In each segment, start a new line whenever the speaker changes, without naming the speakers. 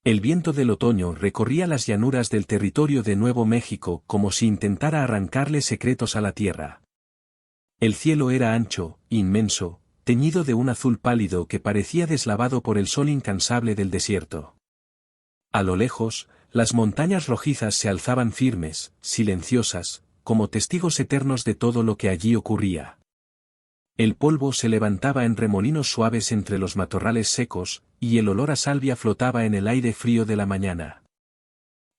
El viento del otoño recorría las llanuras del territorio de Nuevo México como si intentara arrancarle secretos a la tierra. El cielo era ancho, inmenso, teñido de un azul pálido que parecía deslavado por el sol incansable del desierto. A lo lejos, las montañas rojizas se alzaban firmes, silenciosas, como testigos eternos de todo lo que allí ocurría. El polvo se levantaba en remolinos suaves entre los matorrales secos, y el olor a salvia flotaba en el aire frío de la mañana.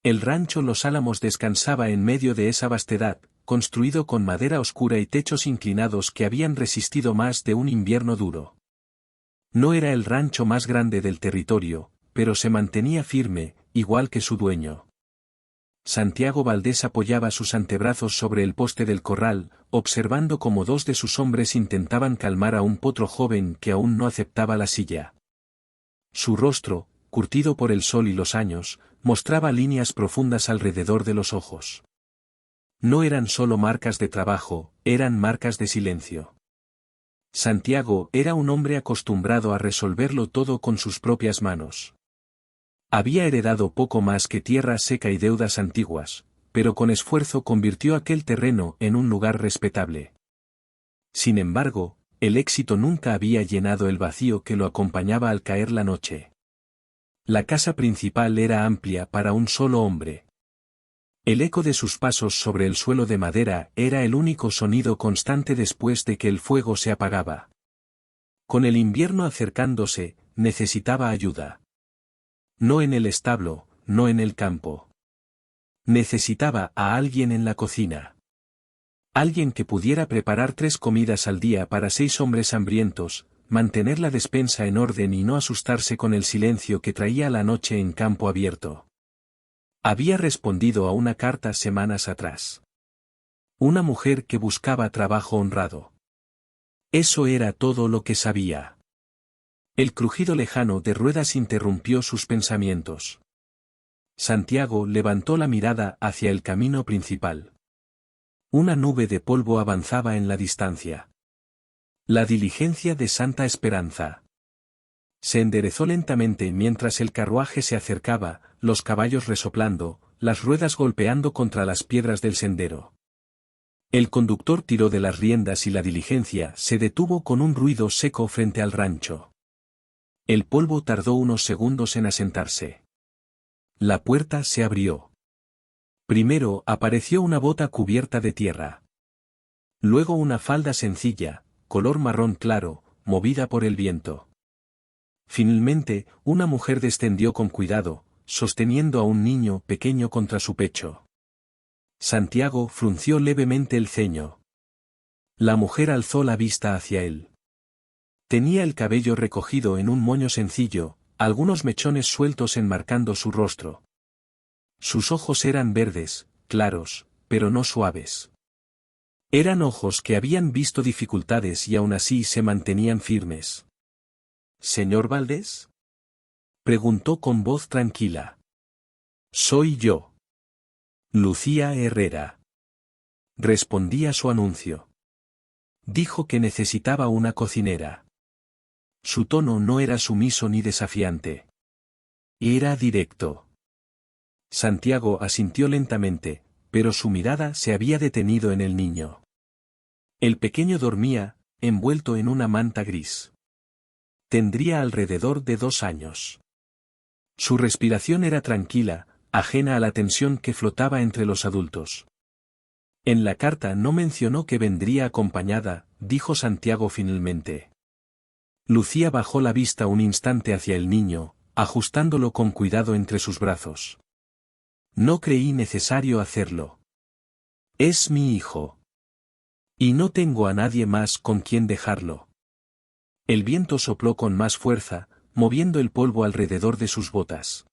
El rancho Los Álamos descansaba en medio de esa vastedad, construido con madera oscura y techos inclinados que habían resistido más de un invierno duro. No era el rancho más grande del territorio, pero se mantenía firme, igual que su dueño. Santiago Valdés apoyaba sus antebrazos sobre el poste del corral, observando cómo dos de sus hombres intentaban calmar a un potro joven que aún no aceptaba la silla. Su rostro, curtido por el sol y los años, mostraba líneas profundas alrededor de los ojos. No eran solo marcas de trabajo, eran marcas de silencio. Santiago era un hombre acostumbrado a resolverlo todo con sus propias manos. Había heredado poco más que tierra seca y deudas antiguas, pero con esfuerzo convirtió aquel terreno en un lugar respetable. Sin embargo, el éxito nunca había llenado el vacío que lo acompañaba al caer la noche. La casa principal era amplia para un solo hombre. El eco de sus pasos sobre el suelo de madera era el único sonido constante después de que el fuego se apagaba. Con el invierno acercándose, necesitaba ayuda. No en el establo, no en el campo. Necesitaba a alguien en la cocina. Alguien que pudiera preparar 3 comidas al día para 6 hombres hambrientos, mantener la despensa en orden y no asustarse con el silencio que traía la noche en campo abierto. Había respondido a una carta semanas atrás. Una mujer que buscaba trabajo honrado. Eso era todo lo que sabía. El crujido lejano de ruedas interrumpió sus pensamientos. Santiago levantó la mirada hacia el camino principal. Una nube de polvo avanzaba en la distancia. La diligencia de Santa Esperanza. Se enderezó lentamente mientras el carruaje se acercaba, los caballos resoplando, las ruedas golpeando contra las piedras del sendero. El conductor tiró de las riendas y la diligencia se detuvo con un ruido seco frente al rancho. El polvo tardó unos segundos en asentarse. La puerta se abrió. Primero apareció una bota cubierta de tierra. Luego una falda sencilla, color marrón claro, movida por el viento. Finalmente, una mujer descendió con cuidado, sosteniendo a un niño pequeño contra su pecho. Santiago frunció levemente el ceño. La mujer alzó la vista hacia él. Tenía el cabello recogido en un moño sencillo, algunos mechones sueltos enmarcando su rostro. Sus ojos eran verdes, claros, pero no suaves. Eran ojos que habían visto dificultades y aún así se mantenían firmes. ¿Señor Valdés? Preguntó con voz tranquila. Soy yo. Lucía Herrera. Respondí a su anuncio. Dijo que necesitaba una cocinera. Su tono no era sumiso ni desafiante. Era directo. Santiago asintió lentamente, pero su mirada se había detenido en el niño. El pequeño dormía, envuelto en una manta gris. Tendría alrededor de 2 años. Su respiración era tranquila, ajena a la tensión que flotaba entre los adultos. En la carta no mencionó que vendría acompañada, dijo Santiago finalmente. Lucía bajó la vista un instante hacia el niño, ajustándolo con cuidado entre sus brazos. No creí necesario hacerlo. Es mi hijo. Y no tengo a nadie más con quien dejarlo. El viento sopló con más fuerza, moviendo el polvo alrededor de sus botas.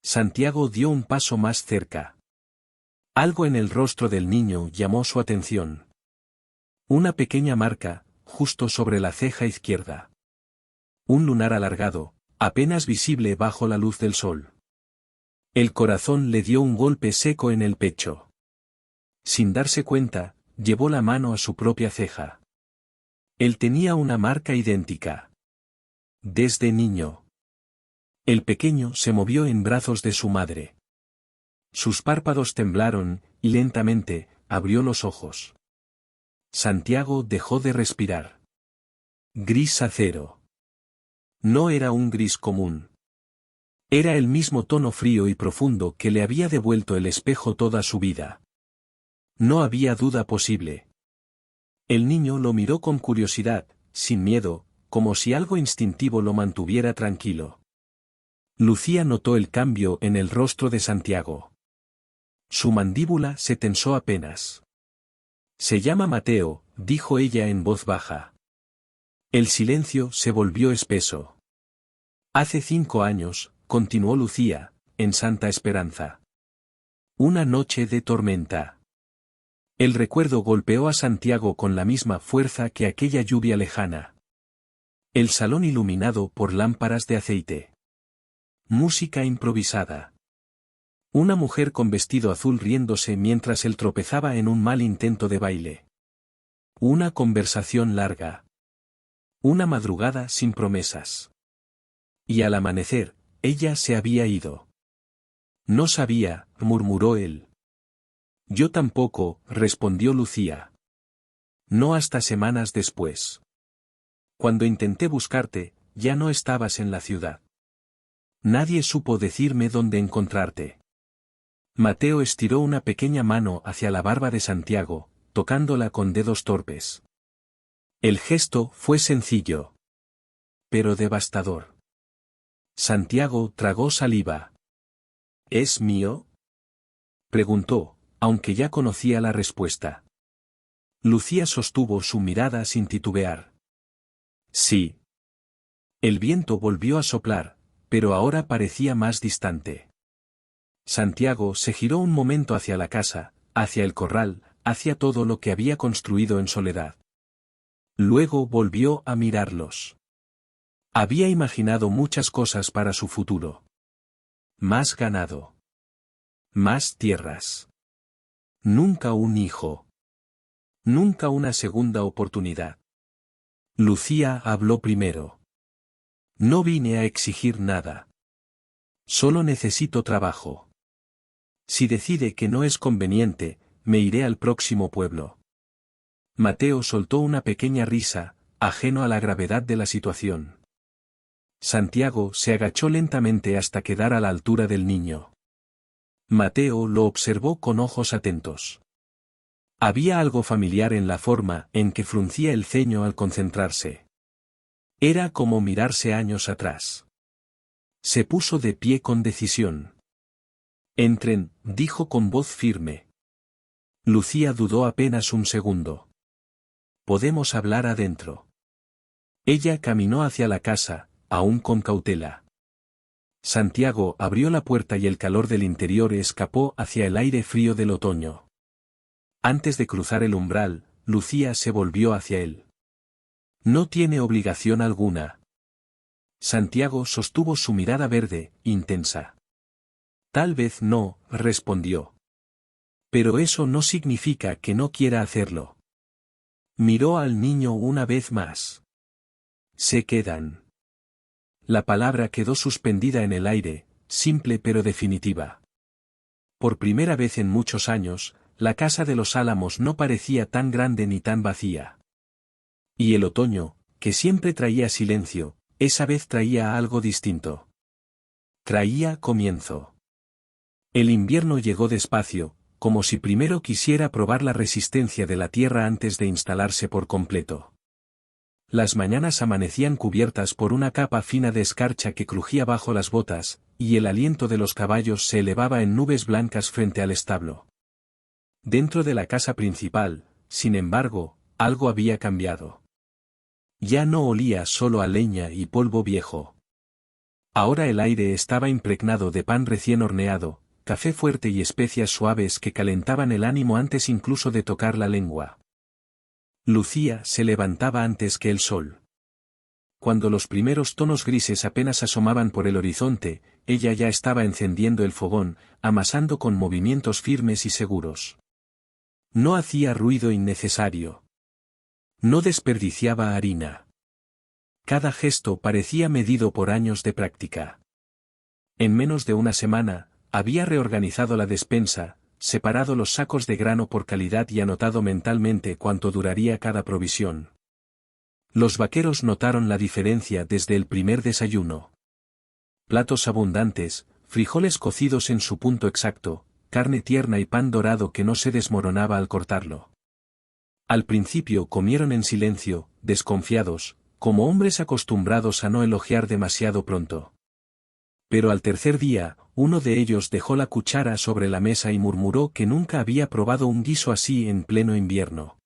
Santiago dio un paso más cerca. Algo en el rostro del niño llamó su atención. Una pequeña marca, justo sobre la ceja izquierda. Un lunar alargado, apenas visible bajo la luz del sol. El corazón le dio un golpe seco en el pecho. Sin darse cuenta, llevó la mano a su propia ceja. Él tenía una marca idéntica. Desde niño. El pequeño se movió en brazos de su madre. Sus párpados temblaron, y lentamente, abrió los ojos. Santiago dejó de respirar. Gris acero. No era un gris común. Era el mismo tono frío y profundo que le había devuelto el espejo toda su vida. No había duda posible. El niño lo miró con curiosidad, sin miedo, como si algo instintivo lo mantuviera tranquilo. Lucía notó el cambio en el rostro de Santiago. Su mandíbula se tensó apenas. Se llama Mateo, dijo ella en voz baja. El silencio se volvió espeso. Hace 5 años, continuó Lucía, en Santa Esperanza. Una noche de tormenta. El recuerdo golpeó a Santiago con la misma fuerza que aquella lluvia lejana. El salón iluminado por lámparas de aceite. Música improvisada. Una mujer con vestido azul riéndose mientras él tropezaba en un mal intento de baile. Una conversación larga. Una madrugada sin promesas. Y al amanecer, ella se había ido. No sabía, murmuró él. Yo tampoco, respondió Lucía. No hasta semanas después. Cuando intenté buscarte, ya no estabas en la ciudad. Nadie supo decirme dónde encontrarte. Mateo estiró una pequeña mano hacia la barba de Santiago, tocándola con dedos torpes. El gesto fue sencillo. Pero devastador. Santiago tragó saliva. ¿Es mío?, preguntó, aunque ya conocía la respuesta. Lucía sostuvo su mirada sin titubear. Sí. El viento volvió a soplar, pero ahora parecía más distante. Santiago se giró un momento hacia la casa, hacia el corral, hacia todo lo que había construido en soledad. Luego volvió a mirarlos. Había imaginado muchas cosas para su futuro. Más ganado. Más tierras. Nunca un hijo. Nunca una segunda oportunidad. Lucía habló primero. No vine a exigir nada. Solo necesito trabajo. Si decide que no es conveniente, me iré al próximo pueblo. Mateo soltó una pequeña risa, ajeno a la gravedad de la situación. Santiago se agachó lentamente hasta quedar a la altura del niño. Mateo lo observó con ojos atentos. Había algo familiar en la forma en que fruncía el ceño al concentrarse. Era como mirarse años atrás. Se puso de pie con decisión. Entren, dijo con voz firme. Lucía dudó apenas un segundo. Podemos hablar adentro. Ella caminó hacia la casa, aún con cautela. Santiago abrió la puerta y el calor del interior escapó hacia el aire frío del otoño. Antes de cruzar el umbral, Lucía se volvió hacia él. No tiene obligación alguna. Santiago sostuvo su mirada verde, intensa. Tal vez no, respondió. Pero eso no significa que no quiera hacerlo. Miró al niño una vez más. Se quedan. La palabra quedó suspendida en el aire, simple pero definitiva. Por primera vez en muchos años, la casa de los Álamos no parecía tan grande ni tan vacía. Y el otoño, que siempre traía silencio, esa vez traía algo distinto. Traía comienzo. El invierno llegó despacio, como si primero quisiera probar la resistencia de la tierra antes de instalarse por completo. Las mañanas amanecían cubiertas por una capa fina de escarcha que crujía bajo las botas, y el aliento de los caballos se elevaba en nubes blancas frente al establo. Dentro de la casa principal, sin embargo, algo había cambiado. Ya no olía solo a leña y polvo viejo. Ahora el aire estaba impregnado de pan recién horneado, café fuerte y especias suaves que calentaban el ánimo antes incluso de tocar la lengua. Lucía se levantaba antes que el sol. Cuando los primeros tonos grises apenas asomaban por el horizonte, ella ya estaba encendiendo el fogón, amasando con movimientos firmes y seguros. No hacía ruido innecesario. No desperdiciaba harina. Cada gesto parecía medido por años de práctica. En menos de una semana, había reorganizado la despensa, separado los sacos de grano por calidad y anotado mentalmente cuánto duraría cada provisión. Los vaqueros notaron la diferencia desde el primer desayuno. Platos abundantes, frijoles cocidos en su punto exacto, carne tierna y pan dorado que no se desmoronaba al cortarlo. Al principio comieron en silencio, desconfiados, como hombres acostumbrados a no elogiar demasiado pronto. Pero al tercer día, uno de ellos dejó la cuchara sobre la mesa y murmuró que nunca había probado un guiso así en pleno invierno.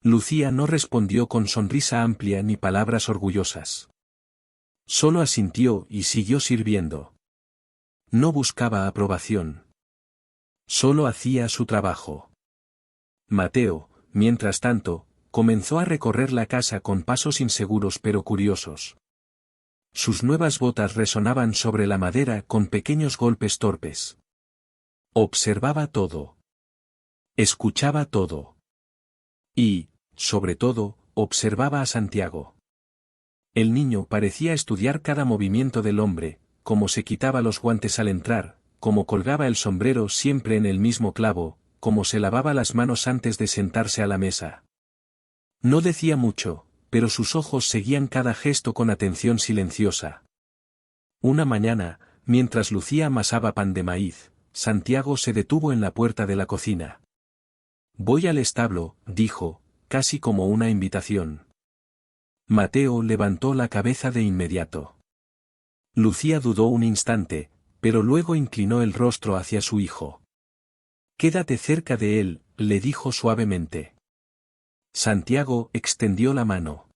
Lucía no respondió con sonrisa amplia ni palabras orgullosas. Solo asintió y siguió sirviendo. No buscaba aprobación. Solo hacía su trabajo. Mateo, mientras tanto, comenzó a recorrer la casa con pasos inseguros pero curiosos. Sus nuevas botas resonaban sobre la madera con pequeños golpes torpes. Observaba todo. Escuchaba todo. Y, sobre todo, observaba a Santiago. El niño parecía estudiar cada movimiento del hombre, cómo se quitaba los guantes al entrar, cómo colgaba el sombrero siempre en el mismo clavo, cómo se lavaba las manos antes de sentarse a la mesa. No decía mucho, pero sus ojos seguían cada gesto con atención silenciosa. Una mañana, mientras Lucía amasaba pan de maíz, Santiago se detuvo en la puerta de la cocina. «Voy al establo», dijo, casi como una invitación. Mateo levantó la cabeza de inmediato. Lucía dudó un instante, pero luego inclinó el rostro hacia su hijo. «Quédate cerca de él», le dijo suavemente. Santiago extendió la mano.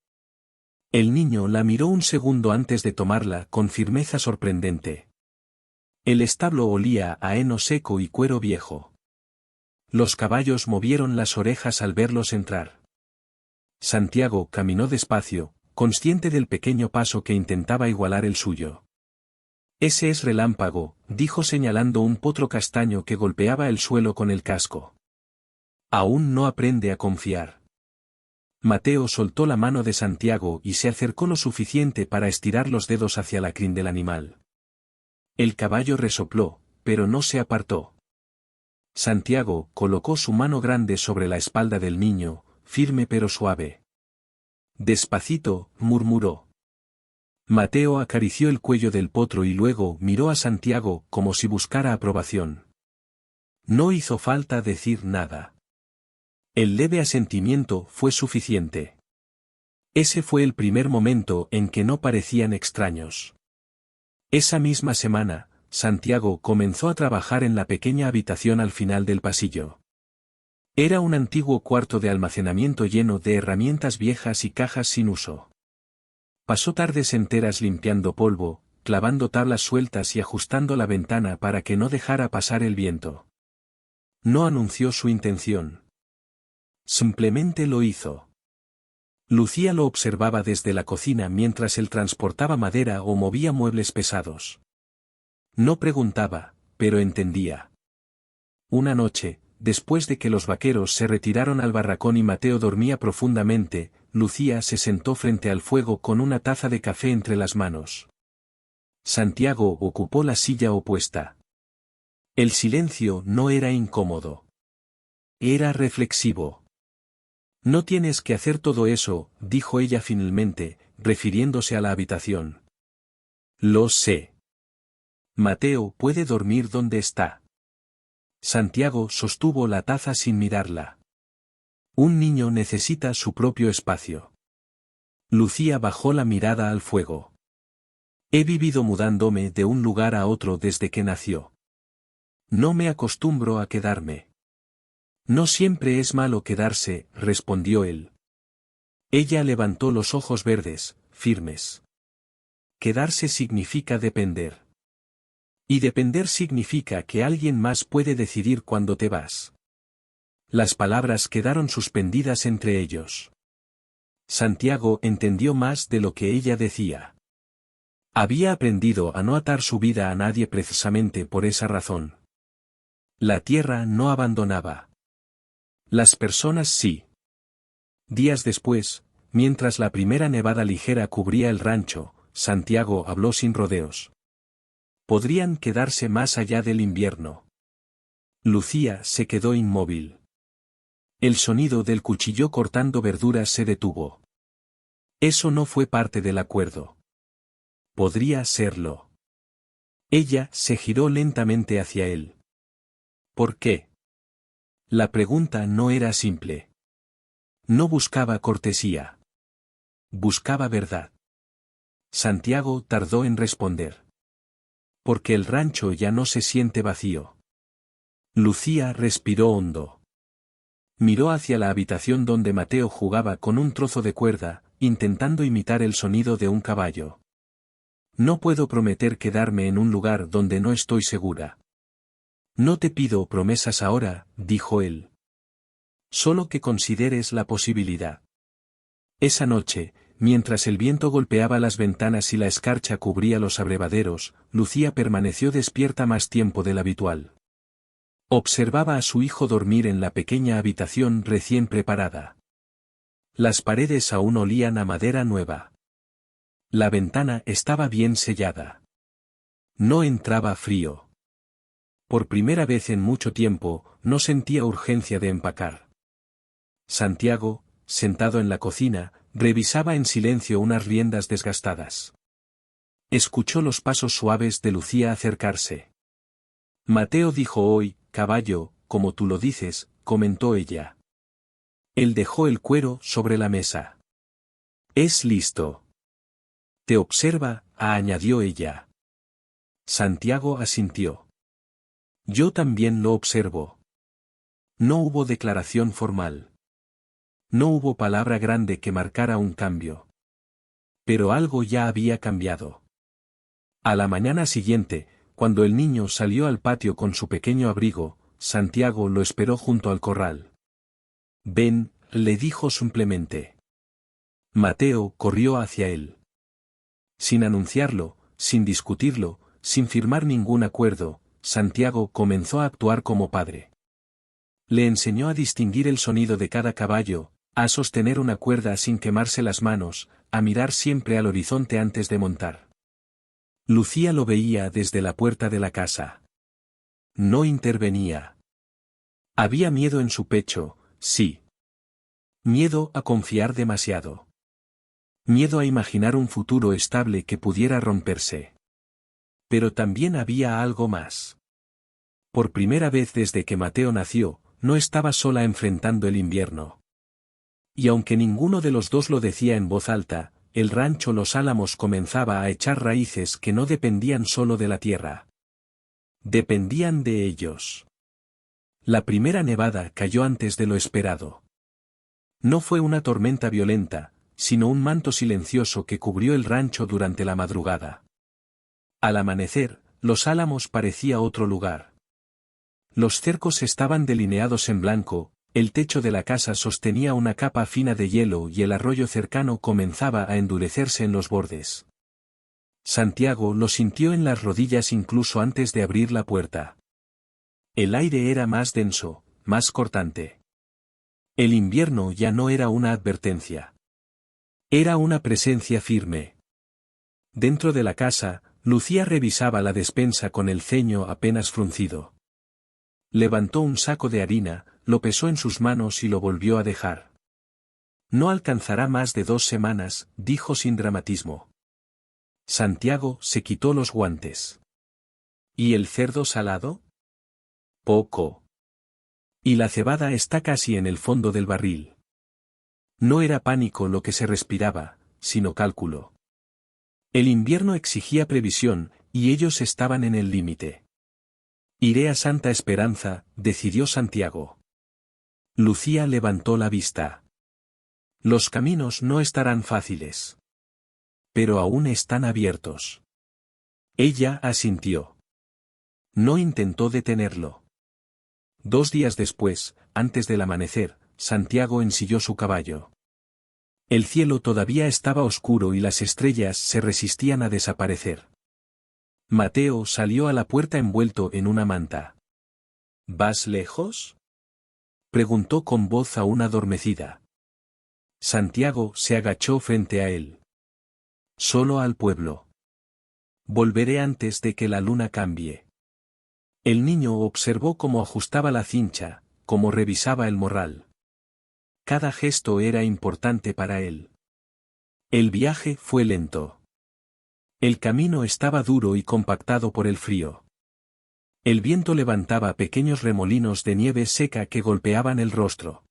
El niño la miró un segundo antes de tomarla con firmeza sorprendente. El establo olía a heno seco y cuero viejo. Los caballos movieron las orejas al verlos entrar. Santiago caminó despacio, consciente del pequeño paso que intentaba igualar el suyo. «Ese es Relámpago», dijo señalando un potro castaño que golpeaba el suelo con el casco. «Aún no aprende a confiar». Mateo soltó la mano de Santiago y se acercó lo suficiente para estirar los dedos hacia la crin del animal. El caballo resopló, pero no se apartó. Santiago colocó su mano grande sobre la espalda del niño, firme pero suave. «Despacito», murmuró. Mateo acarició el cuello del potro y luego miró a Santiago como si buscara aprobación. No hizo falta decir nada. El leve asentimiento fue suficiente. Ese fue el primer momento en que no parecían extraños. Esa misma semana, Santiago comenzó a trabajar en la pequeña habitación al final del pasillo. Era un antiguo cuarto de almacenamiento lleno de herramientas viejas y cajas sin uso. Pasó tardes enteras limpiando polvo, clavando tablas sueltas y ajustando la ventana para que no dejara pasar el viento. No anunció su intención. Simplemente lo hizo. Lucía lo observaba desde la cocina mientras él transportaba madera o movía muebles pesados. No preguntaba, pero entendía. Una noche, después de que los vaqueros se retiraron al barracón y Mateo dormía profundamente, Lucía se sentó frente al fuego con una taza de café entre las manos. Santiago ocupó la silla opuesta. El silencio no era incómodo. Era reflexivo. «No tienes que hacer todo eso», dijo ella finalmente, refiriéndose a la habitación. «Lo sé. Mateo puede dormir donde está». Santiago sostuvo la taza sin mirarla. «Un niño necesita su propio espacio». Lucía bajó la mirada al fuego. «He vivido mudándome de un lugar a otro desde que nació. No me acostumbro a quedarme». «No siempre es malo quedarse», respondió él. Ella levantó los ojos verdes, firmes. «Quedarse significa depender. Y depender significa que alguien más puede decidir cuándo te vas». Las palabras quedaron suspendidas entre ellos. Santiago entendió más de lo que ella decía. Había aprendido a no atar su vida a nadie precisamente por esa razón. La tierra no abandonaba. Las personas sí. Días después, mientras la primera nevada ligera cubría el rancho, Santiago habló sin rodeos. Podrían quedarse más allá del invierno. Lucía se quedó inmóvil. El sonido del cuchillo cortando verduras se detuvo. Eso no fue parte del acuerdo. Podría serlo. Ella se giró lentamente hacia él. ¿Por qué? La pregunta no era simple. No buscaba cortesía. Buscaba verdad. Santiago tardó en responder. Porque el rancho ya no se siente vacío. Lucía respiró hondo. Miró hacia la habitación donde Mateo jugaba con un trozo de cuerda, intentando imitar el sonido de un caballo. No puedo prometer quedarme en un lugar donde no estoy segura. No te pido promesas ahora, dijo él. Solo que consideres la posibilidad. Esa noche, mientras el viento golpeaba las ventanas y la escarcha cubría los abrevaderos, Lucía permaneció despierta más tiempo del habitual. Observaba a su hijo dormir en la pequeña habitación recién preparada. Las paredes aún olían a madera nueva. La ventana estaba bien sellada. No entraba frío. Por primera vez en mucho tiempo, no sentía urgencia de empacar. Santiago, sentado en la cocina, revisaba en silencio unas riendas desgastadas. Escuchó los pasos suaves de Lucía acercarse. Mateo dijo hoy, caballo, como tú lo dices, comentó ella. Él dejó el cuero sobre la mesa. Es listo. Te observa, añadió ella. Santiago asintió. Yo también lo observo. No hubo declaración formal. No hubo palabra grande que marcara un cambio. Pero algo ya había cambiado. A la mañana siguiente, cuando el niño salió al patio con su pequeño abrigo, Santiago lo esperó junto al corral. Ven, le dijo simplemente. Mateo corrió hacia él. Sin anunciarlo, sin discutirlo, sin firmar ningún acuerdo, Santiago comenzó a actuar como padre. Le enseñó a distinguir el sonido de cada caballo, a sostener una cuerda sin quemarse las manos, a mirar siempre al horizonte antes de montar. Lucía lo veía desde la puerta de la casa. No intervenía. Había miedo en su pecho, sí. Miedo a confiar demasiado. Miedo a imaginar un futuro estable que pudiera romperse. Pero también había algo más. Por primera vez desde que Mateo nació, no estaba sola enfrentando el invierno. Y aunque ninguno de los dos lo decía en voz alta, el rancho Los Álamos comenzaba a echar raíces que no dependían solo de la tierra. Dependían de ellos. La primera nevada cayó antes de lo esperado. No fue una tormenta violenta, sino un manto silencioso que cubrió el rancho durante la madrugada. Al amanecer, Los Álamos parecía otro lugar. Los cercos estaban delineados en blanco, el techo de la casa sostenía una capa fina de hielo y el arroyo cercano comenzaba a endurecerse en los bordes. Santiago lo sintió en las rodillas incluso antes de abrir la puerta. El aire era más denso, más cortante. El invierno ya no era una advertencia. Era una presencia firme. Dentro de la casa, Lucía revisaba la despensa con el ceño apenas fruncido. Levantó un saco de harina, lo pesó en sus manos y lo volvió a dejar. No alcanzará más de 2 semanas, dijo sin dramatismo. Santiago se quitó los guantes. ¿Y el cerdo salado? Poco. Y la cebada está casi en el fondo del barril. No era pánico lo que se respiraba, sino cálculo. El invierno exigía previsión, y ellos estaban en el límite. Iré a Santa Esperanza, decidió Santiago. Lucía levantó la vista. Los caminos no estarán fáciles. Pero aún están abiertos. Ella asintió. No intentó detenerlo. 2 días después, antes del amanecer, Santiago ensilló su caballo. El cielo todavía estaba oscuro y las estrellas se resistían a desaparecer. Mateo salió a la puerta envuelto en una manta. ¿Vas lejos?, preguntó con voz aún adormecida. Santiago se agachó frente a él. Solo al pueblo. Volveré antes de que la luna cambie. El niño observó cómo ajustaba la cincha, cómo revisaba el morral. Cada gesto era importante para él. El viaje fue lento. El camino estaba duro y compactado por el frío. El viento levantaba pequeños remolinos de nieve seca que golpeaban el rostro.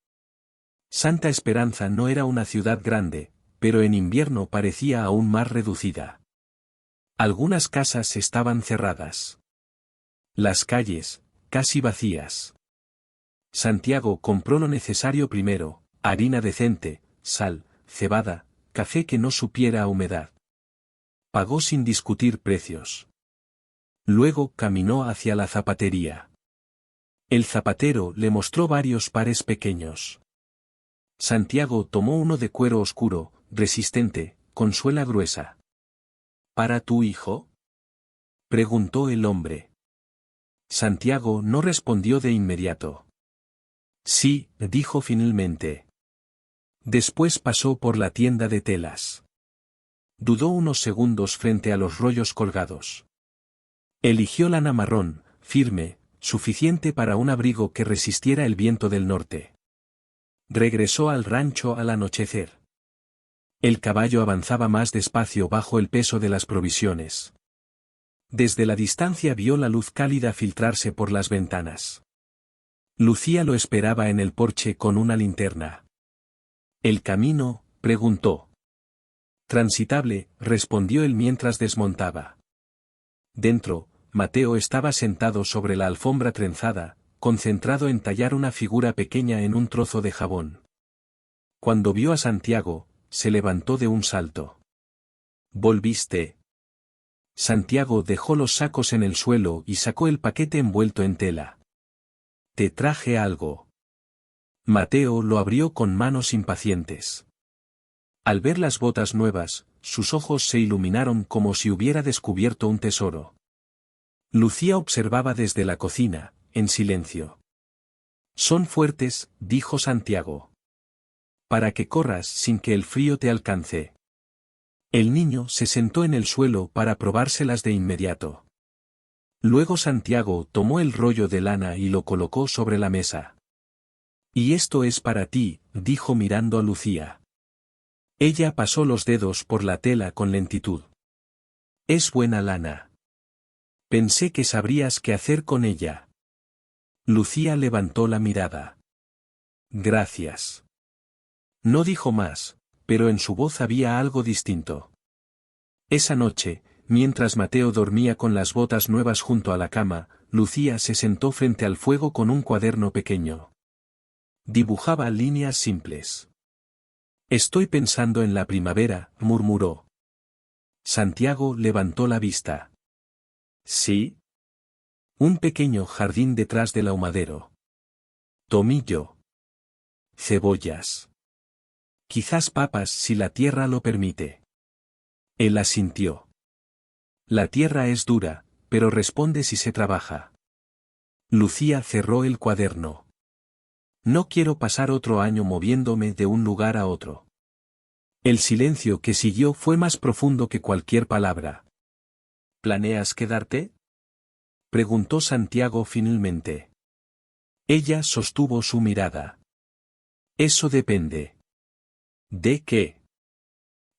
Santa Esperanza no era una ciudad grande, pero en invierno parecía aún más reducida. Algunas casas estaban cerradas. Las calles, casi vacías. Santiago compró lo necesario primero: harina decente, sal, cebada, café que no supiera a humedad. Pagó sin discutir precios. Luego caminó hacia la zapatería. El zapatero le mostró varios pares pequeños. Santiago tomó uno de cuero oscuro, resistente, con suela gruesa. ¿Para tu hijo?, preguntó el hombre. Santiago no respondió de inmediato. Sí, dijo finalmente. Después pasó por la tienda de telas. Dudó unos segundos frente a los rollos colgados. Eligió lana marrón, firme, suficiente para un abrigo que resistiera el viento del norte. Regresó al rancho al anochecer. El caballo avanzaba más despacio bajo el peso de las provisiones. Desde la distancia vio la luz cálida filtrarse por las ventanas. Lucía lo esperaba en el porche con una linterna. ¿El camino?, preguntó. Transitable, respondió él mientras desmontaba. Dentro, Mateo estaba sentado sobre la alfombra trenzada, concentrado en tallar una figura pequeña en un trozo de jabón. Cuando vio a Santiago, se levantó de un salto. ¿Volviste? Santiago dejó los sacos en el suelo y sacó el paquete envuelto en tela. Te traje algo. Mateo lo abrió con manos impacientes. Al ver las botas nuevas, sus ojos se iluminaron como si hubiera descubierto un tesoro. Lucía observaba desde la cocina, en silencio. Son fuertes, dijo Santiago. Para que corras sin que el frío te alcance. El niño se sentó en el suelo para probárselas de inmediato. Luego Santiago tomó el rollo de lana y lo colocó sobre la mesa. Y esto es para ti, dijo mirando a Lucía. Ella pasó los dedos por la tela con lentitud. Es buena lana. Pensé que sabrías qué hacer con ella. Lucía levantó la mirada. Gracias. No dijo más, pero en su voz había algo distinto. Esa noche, mientras Mateo dormía con las botas nuevas junto a la cama, Lucía se sentó frente al fuego con un cuaderno pequeño. Dibujaba líneas simples. Estoy pensando en la primavera, murmuró. Santiago levantó la vista. ¿Sí? Un pequeño jardín detrás del ahumadero. Tomillo. Cebollas. Quizás papas si la tierra lo permite. Él asintió. La tierra es dura, pero responde si se trabaja. Lucía cerró el cuaderno. No quiero pasar otro año moviéndome de un lugar a otro. El silencio que siguió fue más profundo que cualquier palabra. ¿Planeas quedarte?, preguntó Santiago finalmente. Ella sostuvo su mirada. Eso depende. ¿De qué?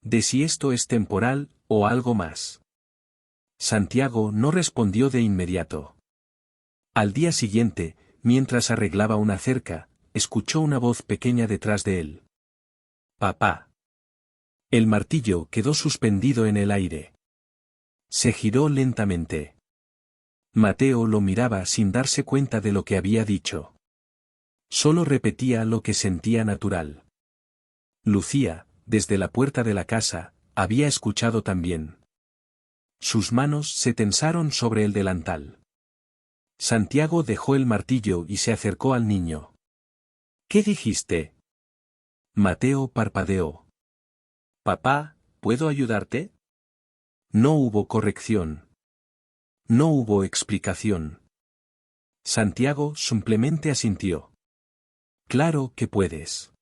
De si esto es temporal, o algo más. Santiago no respondió de inmediato. Al día siguiente, mientras arreglaba una cerca, escuchó una voz pequeña detrás de él. Papá. El martillo quedó suspendido en el aire. Se giró lentamente. Mateo lo miraba sin darse cuenta de lo que había dicho. Solo repetía lo que sentía natural. Lucía, desde la puerta de la casa, había escuchado también. Sus manos se tensaron sobre el delantal. Santiago dejó el martillo y se acercó al niño. ¿Qué dijiste? Mateo parpadeó. Papá, ¿puedo ayudarte? No hubo corrección. No hubo explicación. Santiago simplemente asintió. Claro que puedes.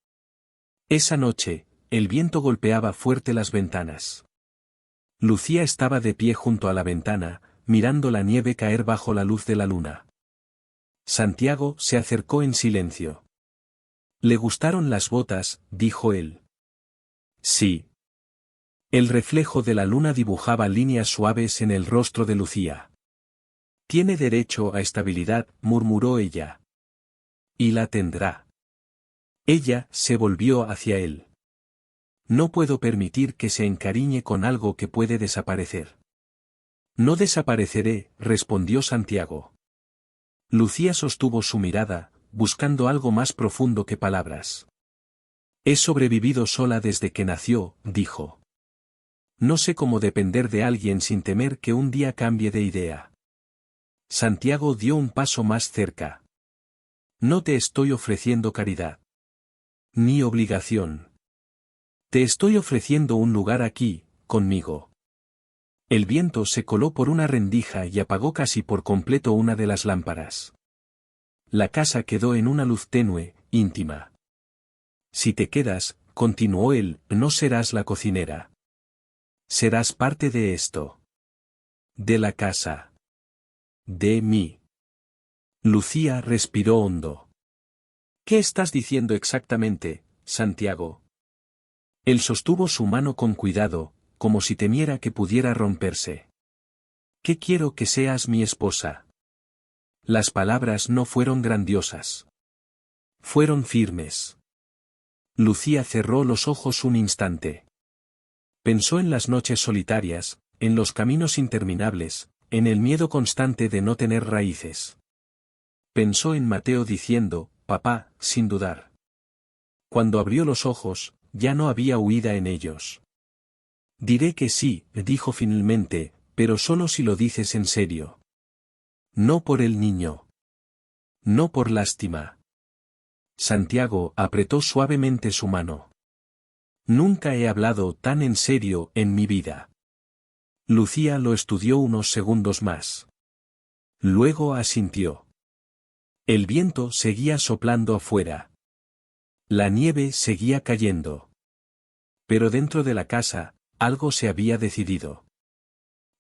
Esa noche, el viento golpeaba fuerte las ventanas. Lucía estaba de pie junto a la ventana, mirando la nieve caer bajo la luz de la luna. Santiago se acercó en silencio. «¿Le gustaron las botas?», dijo él. «Sí». El reflejo de la luna dibujaba líneas suaves en el rostro de Lucía. «Tiene derecho a estabilidad», murmuró ella. «Y la tendrá». Ella se volvió hacia él. «No puedo permitir que se encariñe con algo que puede desaparecer». «No desapareceré», respondió Santiago. Lucía sostuvo su mirada, buscando algo más profundo que palabras. «He sobrevivido sola desde que nació», dijo. «No sé cómo depender de alguien sin temer que un día cambie de idea». Santiago dio un paso más cerca. «No te estoy ofreciendo caridad. Ni obligación. Te estoy ofreciendo un lugar aquí, conmigo». El viento se coló por una rendija y apagó casi por completo una de las lámparas. La casa quedó en una luz tenue, íntima. «Si te quedas», continuó él, «no serás la cocinera. Serás parte de esto. De la casa. De mí». Lucía respiró hondo. «¿Qué estás diciendo exactamente, Santiago?». Él sostuvo su mano con cuidado, como si temiera que pudiera romperse. «Que quiero que seas mi esposa». Las palabras no fueron grandiosas. Fueron firmes. Lucía cerró los ojos un instante. Pensó en las noches solitarias, en los caminos interminables, en el miedo constante de no tener raíces. Pensó en Mateo diciendo, «Papá», sin dudar. Cuando abrió los ojos, ya no había huida en ellos. «Diré que sí», dijo finalmente, «pero solo si lo dices en serio. No por el niño. No por lástima». Santiago apretó suavemente su mano. «Nunca he hablado tan en serio en mi vida». Lucía lo estudió unos segundos más. Luego asintió. El viento seguía soplando afuera. La nieve seguía cayendo. Pero dentro de la casa, algo se había decidido.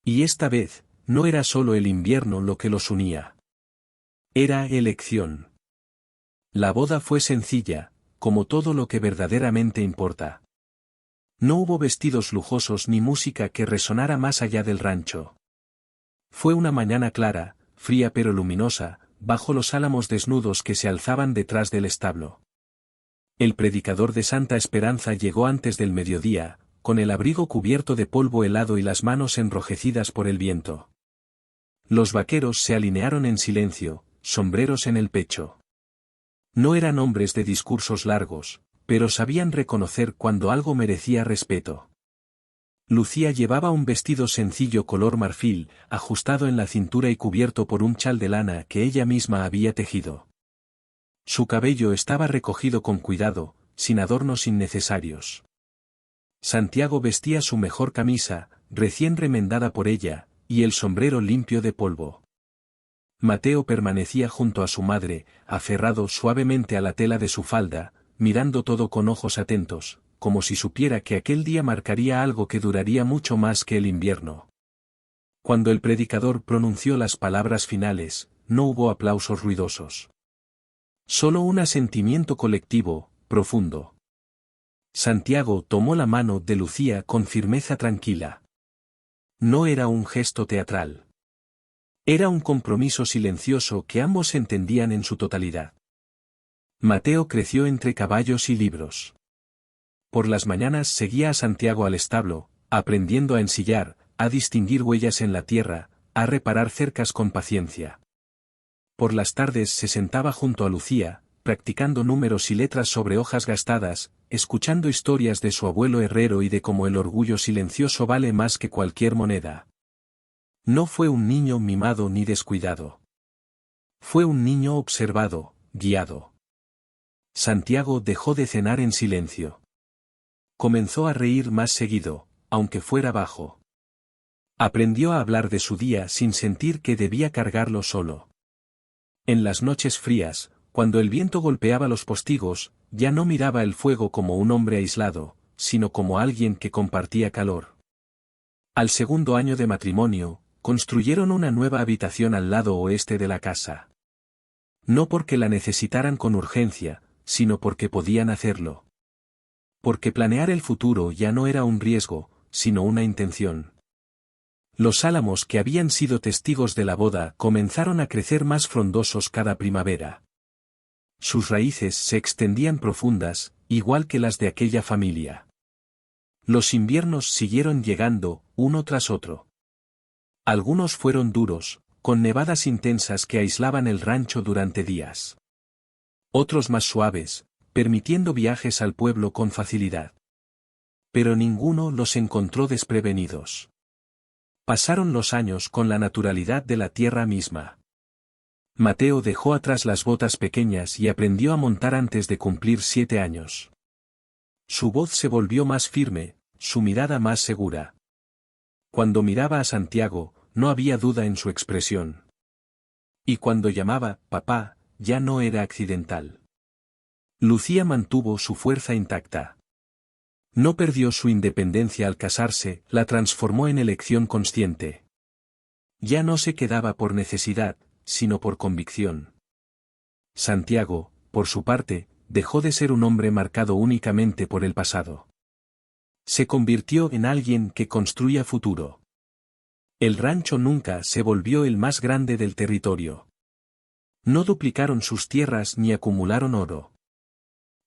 Y esta vez, no era solo el invierno lo que los unía. Era elección. La boda fue sencilla, como todo lo que verdaderamente importa. No hubo vestidos lujosos ni música que resonara más allá del rancho. Fue una mañana clara, fría pero luminosa, bajo los álamos desnudos que se alzaban detrás del establo. El predicador de Santa Esperanza llegó antes del mediodía, con el abrigo cubierto de polvo helado y las manos enrojecidas por el viento. Los vaqueros se alinearon en silencio, sombreros en el pecho. No eran hombres de discursos largos, pero sabían reconocer cuando algo merecía respeto. Lucía llevaba un vestido sencillo color marfil, ajustado en la cintura y cubierto por un chal de lana que ella misma había tejido. Su cabello estaba recogido con cuidado, sin adornos innecesarios. Santiago vestía su mejor camisa, recién remendada por ella, y el sombrero limpio de polvo. Mateo permanecía junto a su madre, aferrado suavemente a la tela de su falda, mirando todo con ojos atentos, como si supiera que aquel día marcaría algo que duraría mucho más que el invierno. Cuando el predicador pronunció las palabras finales, no hubo aplausos ruidosos. Solo un asentimiento colectivo, profundo. Santiago tomó la mano de Lucía con firmeza tranquila. No era un gesto teatral. Era un compromiso silencioso que ambos entendían en su totalidad. Mateo creció entre caballos y libros. Por las mañanas seguía a Santiago al establo, aprendiendo a ensillar, a distinguir huellas en la tierra, a reparar cercas con paciencia. Por las tardes se sentaba junto a Lucía, practicando números y letras sobre hojas gastadas, escuchando historias de su abuelo herrero y de cómo el orgullo silencioso vale más que cualquier moneda. No fue un niño mimado ni descuidado. Fue un niño observado, guiado. Santiago dejó de cenar en silencio. Comenzó a reír más seguido, aunque fuera bajo. Aprendió a hablar de su día sin sentir que debía cargarlo solo. En las noches frías, cuando el viento golpeaba los postigos, ya no miraba el fuego como un hombre aislado, sino como alguien que compartía calor. Al segundo año de matrimonio, construyeron una nueva habitación al lado oeste de la casa. No porque la necesitaran con urgencia, sino porque podían hacerlo. Porque planear el futuro ya no era un riesgo, sino una intención. Los álamos que habían sido testigos de la boda comenzaron a crecer más frondosos cada primavera. Sus raíces se extendían profundas, igual que las de aquella familia. Los inviernos siguieron llegando, uno tras otro. Algunos fueron duros, con nevadas intensas que aislaban el rancho durante días. Otros más suaves, permitiendo viajes al pueblo con facilidad. Pero ninguno los encontró desprevenidos. Pasaron los años con la naturalidad de la tierra misma. Mateo dejó atrás las botas pequeñas y aprendió a montar antes de cumplir 7 años. Su voz se volvió más firme, su mirada más segura. Cuando miraba a Santiago, no había duda en su expresión. Y cuando llamaba papá, ya no era accidental. Lucía mantuvo su fuerza intacta. No perdió su independencia al casarse, la transformó en elección consciente. Ya no se quedaba por necesidad, sino por convicción. Santiago, por su parte, dejó de ser un hombre marcado únicamente por el pasado. Se convirtió en alguien que construía futuro. El rancho nunca se volvió el más grande del territorio. No duplicaron sus tierras ni acumularon oro.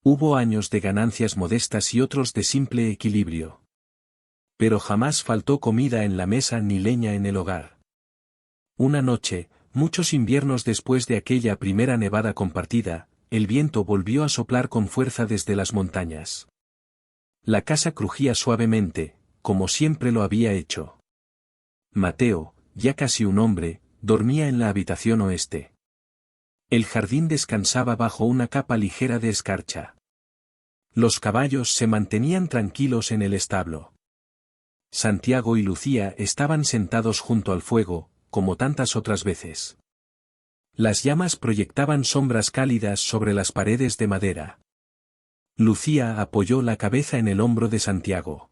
Hubo años de ganancias modestas y otros de simple equilibrio. Pero jamás faltó comida en la mesa ni leña en el hogar. Una noche, muchos inviernos después de aquella primera nevada compartida, el viento volvió a soplar con fuerza desde las montañas. La casa crujía suavemente, como siempre lo había hecho. Mateo, ya casi un hombre, dormía en la habitación oeste. El jardín descansaba bajo una capa ligera de escarcha. Los caballos se mantenían tranquilos en el establo. Santiago y Lucía estaban sentados junto al fuego, como tantas otras veces. Las llamas proyectaban sombras cálidas sobre las paredes de madera. Lucía apoyó la cabeza en el hombro de Santiago.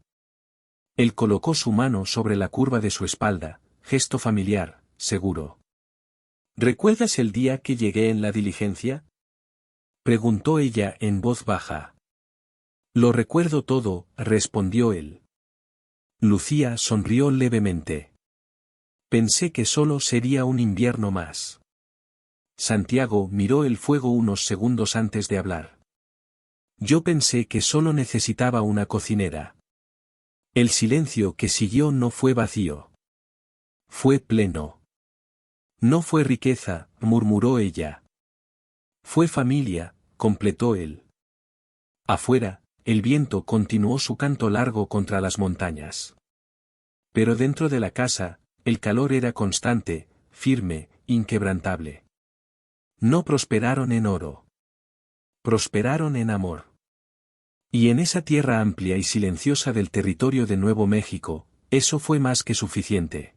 Él colocó su mano sobre la curva de su espalda, gesto familiar, seguro. ¿Recuerdas el día que llegué en la diligencia?, preguntó ella en voz baja. Lo recuerdo todo, respondió él. Lucía sonrió levemente. Pensé que solo sería un invierno más. Santiago miró el fuego unos segundos antes de hablar. Yo pensé que solo necesitaba una cocinera. El silencio que siguió no fue vacío. Fue pleno. No fue riqueza, murmuró ella. Fue familia, completó él. Afuera, el viento continuó su canto largo contra las montañas. Pero dentro de la casa, el calor era constante, firme, inquebrantable. No prosperaron en oro. Prosperaron en amor. Y en esa tierra amplia y silenciosa del territorio de Nuevo México, eso fue más que suficiente.